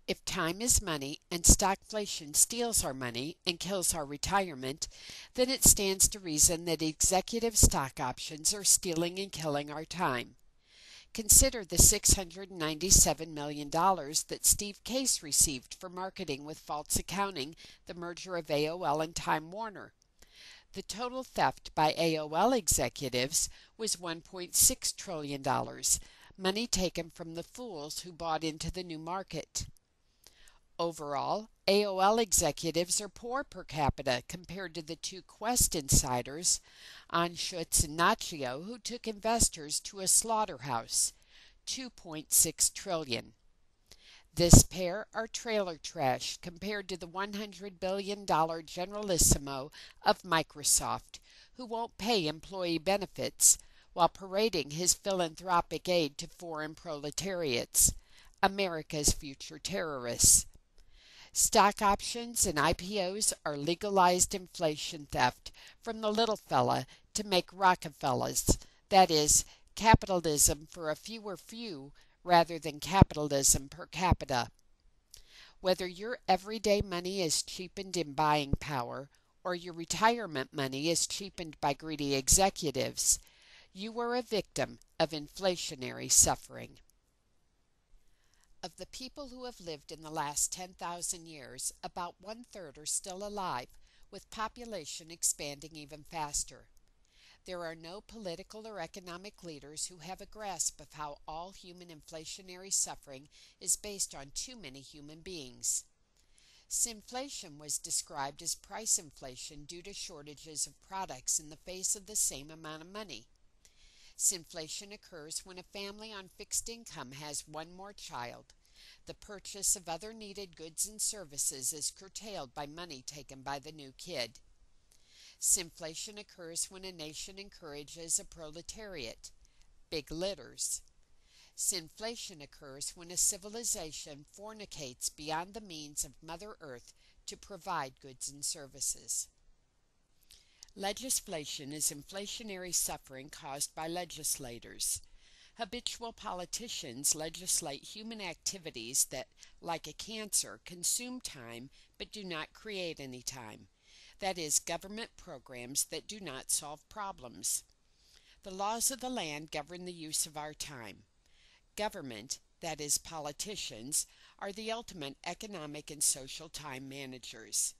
If time is money and stagflation steals our money and kills our retirement, then it stands to reason that executive stock options are stealing and killing our time. Consider the $697 million that Steve Case received for marketing with false accounting the merger of AOL and Time Warner. The total theft by AOL executives was $1.6 trillion, money taken from the fools who bought into the new market. Overall, AOL executives are poor per capita compared to the two Quest insiders, Anschutz and Nacho, who took investors to a slaughterhouse, $2.6 trillion. This pair are trailer trash compared to the $100 billion generalissimo of Microsoft, who won't pay employee benefits while parading his philanthropic aid to foreign proletariats, America's future terrorists. Stock options and IPOs are legalized inflation theft from the little fella to make Rockefellers, that is, capitalism for a fewer few rather than capitalism per capita. Whether your everyday money is cheapened in buying power or your retirement money is cheapened by greedy executives, you are a victim of inflationary suffering. Of the people who have lived in the last 10,000 years, about one-third are still alive, with population expanding even faster. There are no political or economic leaders who have a grasp of how all human inflationary suffering is based on too many human beings. Sinflation was described as price inflation due to shortages of products in the face of the same amount of money. Sinflation occurs when a family on fixed income has one more child. The purchase of other needed goods and services is curtailed by money taken by the new kid. Sinflation occurs when a nation encourages a proletariat, big litters. Sinflation occurs when a civilization fornicates beyond the means of Mother Earth to provide goods and services. Legislation is inflationary suffering caused by legislators. Habitual politicians legislate human activities that, like a cancer, consume time but do not create any time. That is, government programs that do not solve problems. The laws of the land govern the use of our time. Government, that is, politicians, are the ultimate economic and social time managers.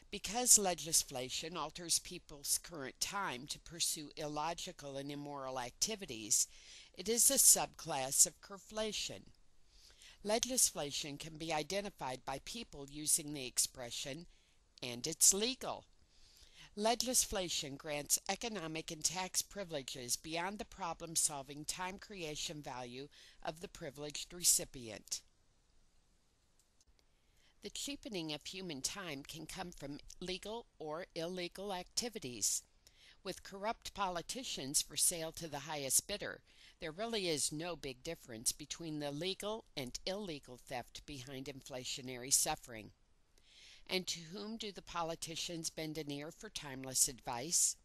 Because legislation alters people's current time to pursue illogical and immoral activities, it is a subclass of curflation. Legislation can be identified by people using the expression, "and it's legal." Legislation grants economic and tax privileges beyond the problem-solving time creation value of the privileged recipient. The cheapening of human time can come from legal or illegal activities. With corrupt politicians for sale to the highest bidder, there really is no big difference between the legal and illegal theft behind inflationary suffering. And to whom do the politicians bend an ear for timeless advice?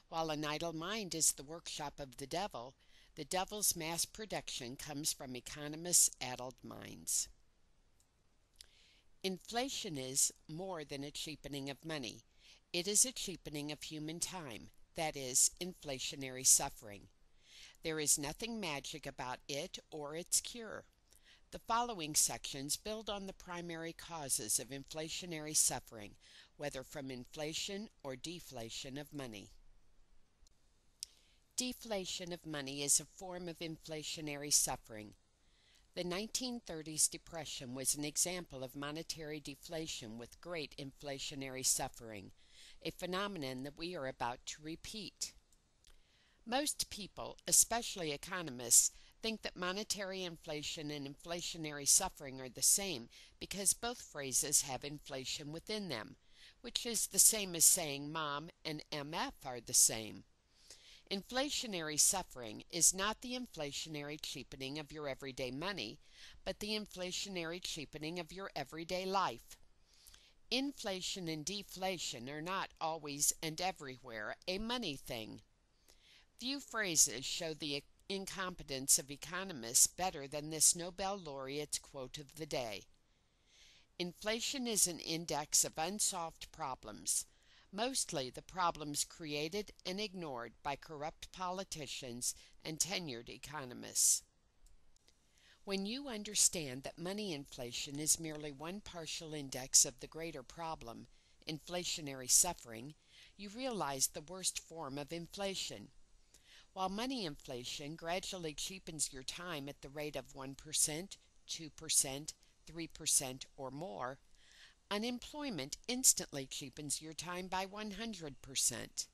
While an idle mind is the workshop of the devil's mass production comes from economists' addled minds. Inflation is more than a cheapening of money. It is a cheapening of human time, that is, inflationary suffering. There is nothing magic about it or its cure. The following sections build on the primary causes of inflationary suffering, whether from inflation or deflation of money. Deflation of money is a form of inflationary suffering. The 1930s depression was an example of monetary deflation with great inflationary suffering, a phenomenon that we are about to repeat. Most people, especially economists, think that monetary inflation and inflationary suffering are the same because both phrases have inflation within them, which is the same as saying Mom and MF are the same. Inflationary suffering is not the inflationary cheapening of your everyday money, but the inflationary cheapening of your everyday life. Inflation and deflation are not always and everywhere a money thing. Few phrases show the incompetence of economists better than this Nobel laureate's quote of the day. Inflation is an index of unsolved problems, mostly the problems created and ignored by corrupt politicians and tenured economists. When you understand that money inflation is merely one partial index of the greater problem, inflationary suffering, you realize the worst form of inflation. While money inflation gradually cheapens your time at the rate of 1%, 2%, 3%, or more, unemployment instantly cheapens your time by 100%.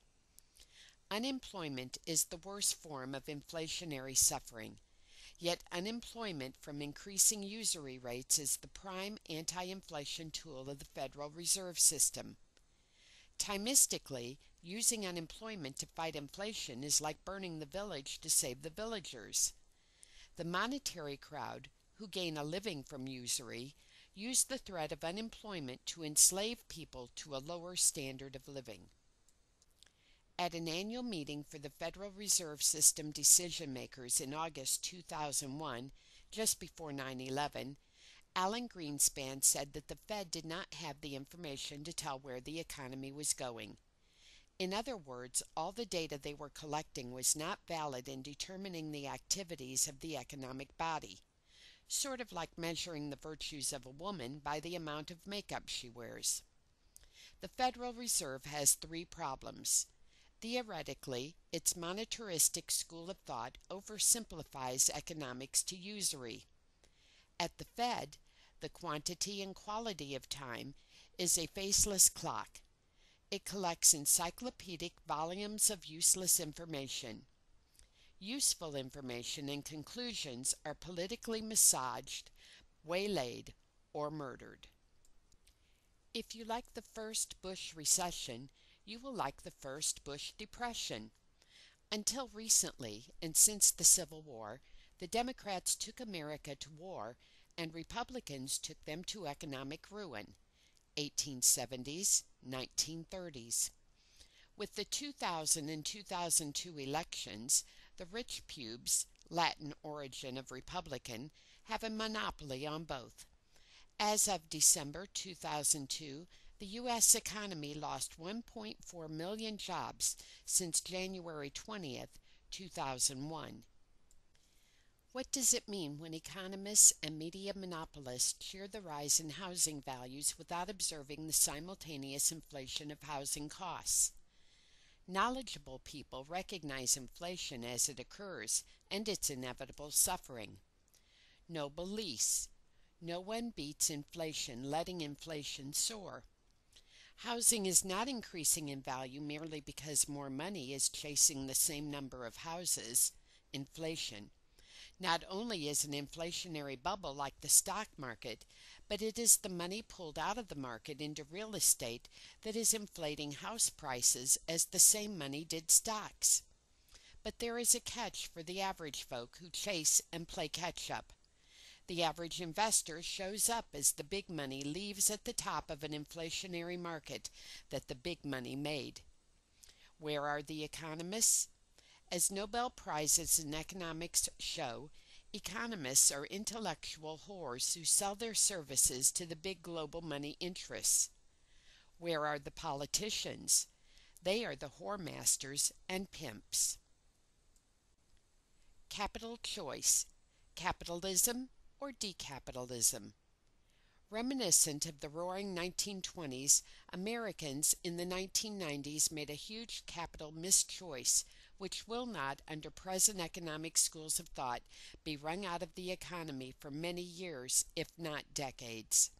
Unemployment is the worst form of inflationary suffering, yet unemployment from increasing usury rates is the prime anti-inflation tool of the Federal Reserve System. Timistically, using unemployment to fight inflation is like burning the village to save the villagers. The monetary crowd, who gain a living from usury, use the threat of unemployment to enslave people to a lower standard of living. At an annual meeting for the Federal Reserve System decision makers in August 2001, just before 9/11, Alan Greenspan said that the Fed did not have the information to tell where the economy was going. In other words, all the data they were collecting was not valid in determining the activities of the economic body, sort of like measuring the virtues of a woman by the amount of makeup she wears. The Federal Reserve has three problems. Theoretically, its monetaristic school of thought oversimplifies economics to usury. At the Fed, the quantity and quality of time is a faceless clock. It collects encyclopedic volumes of useless information. Useful information and conclusions are politically massaged, waylaid, or murdered. If you like the first Bush recession, you will like the first Bush depression. Until recently, and since the Civil War, the Democrats took America to war and Republicans took them to economic ruin. 1870s, 1930s. With the 2000 and 2002 elections, the rich pubes, Latin origin of Republican, have a monopoly on both. As of December 2002, the U.S. economy lost 1.4 million jobs since January 20th, 2001. What does it mean when economists and media monopolists cheer the rise in housing values without observing the simultaneous inflation of housing costs? Knowledgeable people recognize inflation as it occurs and its inevitable suffering. Noble lease. No one beats inflation, letting inflation soar. Housing is not increasing in value merely because more money is chasing the same number of houses, inflation. Not only is an inflationary bubble like the stock market, but it is the money pulled out of the market into real estate that is inflating house prices as the same money did stocks. But there is a catch for the average folk who chase and play catch-up. The average investor shows up as the big money leaves at the top of an inflationary market that the big money made. Where are the economists? As Nobel Prizes in economics show, economists are intellectual whores who sell their services to the big global money interests. Where are the politicians? They are the whoremasters and pimps. Capital choice: capitalism or decapitalism. Reminiscent of the roaring 1920s, Americans in the 1990s made a huge capital mischoice, which will not, under present economic schools of thought, be wrung out of the economy for many years, if not decades.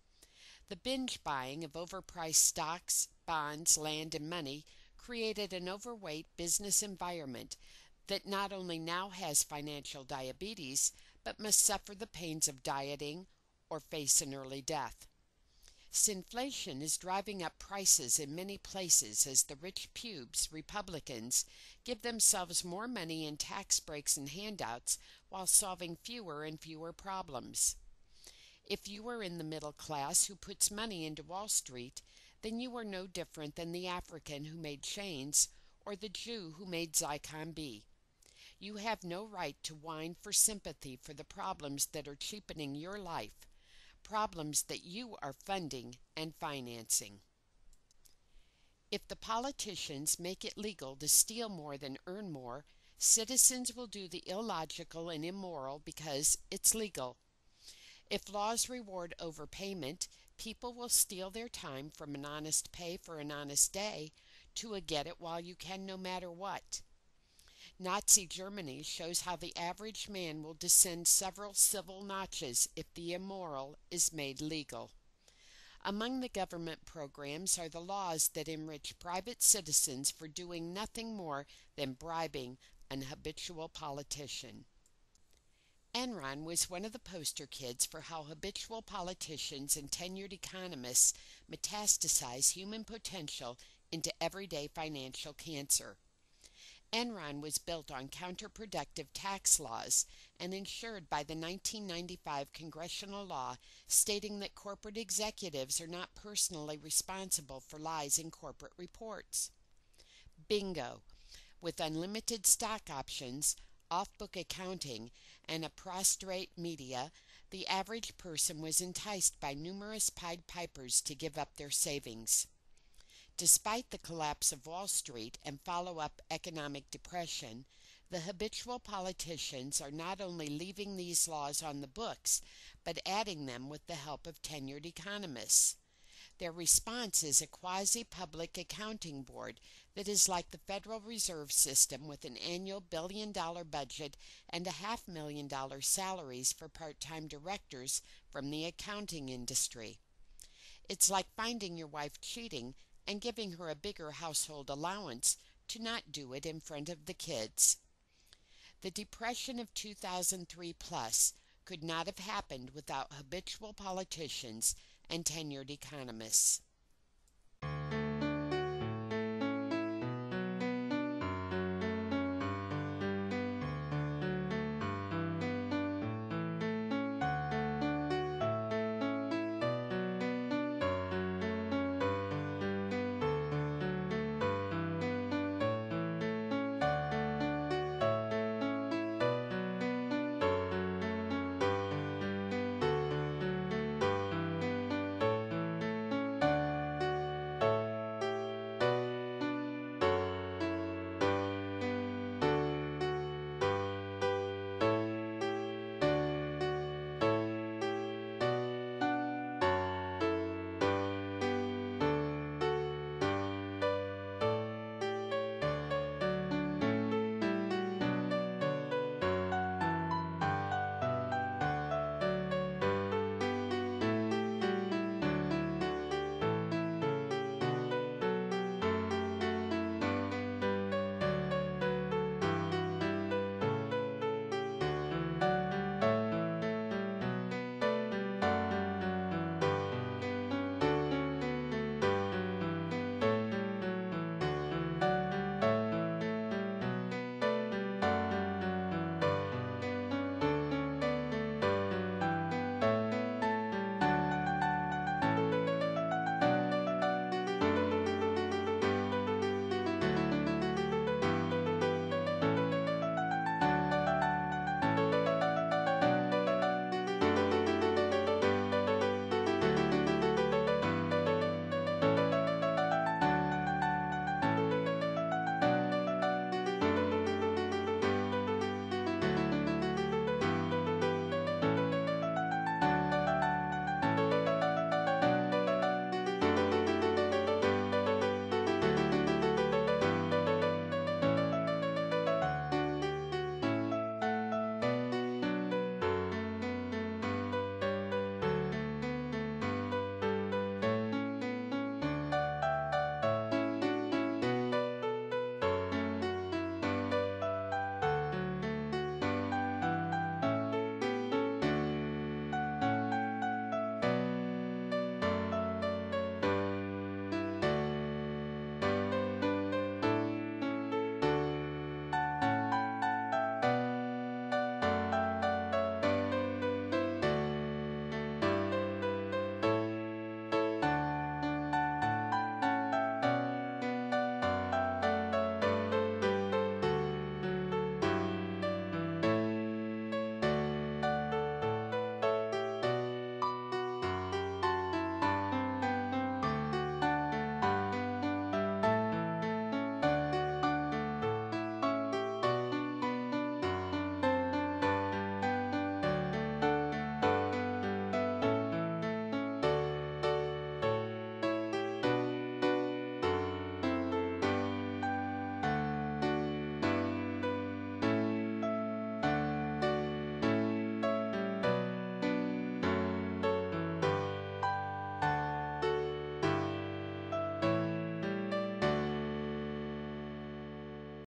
The binge buying of overpriced stocks, bonds, land, and money created an overweight business environment that not only now has financial diabetes, but must suffer the pains of dieting or face an early death. Sinflation is driving up prices in many places as the rich pubes, Republicans, give themselves more money in tax breaks and handouts while solving fewer and fewer problems. If you are in the middle class who puts money into Wall Street, then you are no different than the African who made chains or the Jew who made Zyklon B. You have no right to whine for sympathy for the problems that are cheapening your life. problems that you are funding and financing. If the politicians make it legal to steal more than earn more, citizens will do the illogical and immoral because it's legal. If laws reward overpayment, people will steal their time from an honest pay for an honest day to a get it while you can no matter what. Nazi Germany shows how the average man will descend several civil notches if the immoral is made legal. Among the government programs are the laws that enrich private citizens for doing nothing more than bribing an habitual politician. Enron was one of the poster kids for how habitual politicians and tenured economists metastasize human potential into everyday financial cancer. Enron was built on counterproductive tax laws and insured by the 1995 congressional law stating that corporate executives are not personally responsible for lies in corporate reports. Bingo! With unlimited stock options, off-book accounting, and a prostrate media, the average person was enticed by numerous Pied Pipers to give up their savings. Despite the collapse of Wall Street and follow-up economic depression, the habitual politicians are not only leaving these laws on the books, but adding them with the help of tenured economists. Their response is a quasi-public accounting board that is like the Federal Reserve System with an annual billion-dollar budget and $500,000 salaries for part-time directors from the accounting industry. It's like finding your wife cheating and giving her a bigger household allowance to not do it in front of the kids. The Depression of 2003 plus could not have happened without habitual politicians and tenured economists.